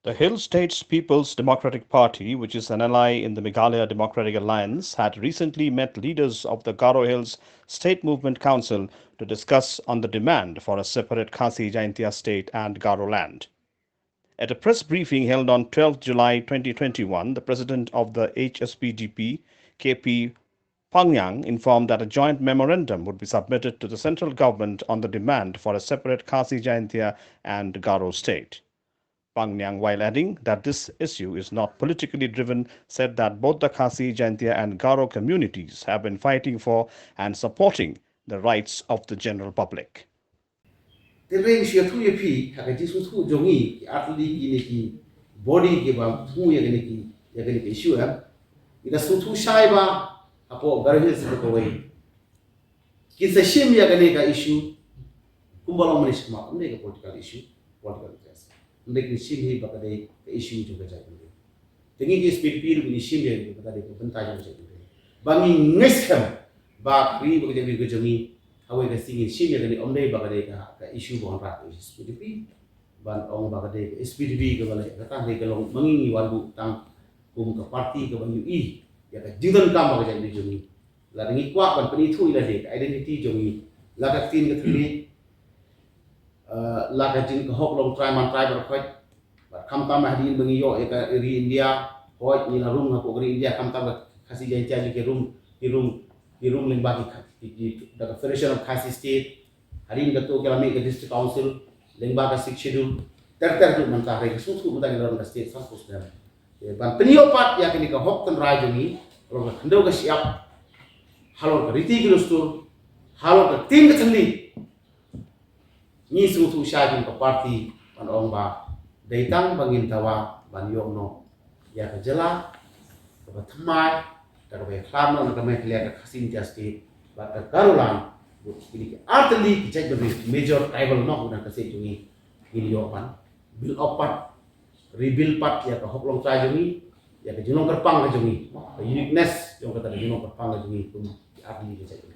The Hill States People's Democratic Party, which is an ally in the Meghalaya Democratic Alliance, had recently met leaders of the Garo Hills State Movement Council to discuss on the demand for a separate KHASI-JAINTIA state and Garo land. At a press briefing held on 12 July 2021, the president of the Hspdp, KP Pangyang, informed that a joint memorandum would be submitted to the central government on the demand for a separate KHASI-JAINTIA and Garo state. Pangyang, while adding that this issue is not politically driven, said that both the KHASI-JAINTIA and Garo communities have been fighting for and supporting the rights of the general public. The range you two EP, Hakaji Sutu Jongi, Atli Giniki, body give up two Yaganiki, Yaganiki issue, it has Sutu Shaiba, Apo Garhis away. It's a shame Yaganika issue, Kumbalomanish, make a political issue, political interest. Make the shame Bakade the issue to the Japan. The Niki speed peer with the shame Bakade, Bentajan Japan. Bangi Nescam, Bak, Reeb, Awak kasi ingin share dengan omday bagade ka issue bukan rat Hspdp ban ong bagade Hspdp ke balai kata dia kalau mengingi walu tang ke parti ke banyu ya ka jidan kam bagade di jumi la dengi kuat ban penitu ila de identity jumi la ka tin ke thli la ka jin ke hok long try man try berkhoi ba kam tam hadin bangi yo ka ri India hoi ni la room ha ko ri India kam tam KHASI-JAINTIA ke room ling bagi the Federation of KHASI State, hari ini ketua kami ke District Council, lembah ke 6 schedule, tertentu mentari ke susu mentari dalam state sampus dan, ban peniopat yang kini ke hok ten raja ni, kalau ke kendau ke siap, halor ke riti ke lustur, halor ke tim ke cendi, ni susu syajin ke parti, ban orang ba, datang bangin tawa, ban yomno, ya ke jela, ke bertemai, ke berklam, ke berkelihat ke KHASI-JAINTIA State. Bata Garulan, ini artli kita jadi major tribal nok dan kasih jungi ini jawapan bil opat rebuild part ya ke hoklong try jungi ya ke junong kerpang ke jungi uniqueness yang kata junong kerpang ke jungi pun artli kita jungi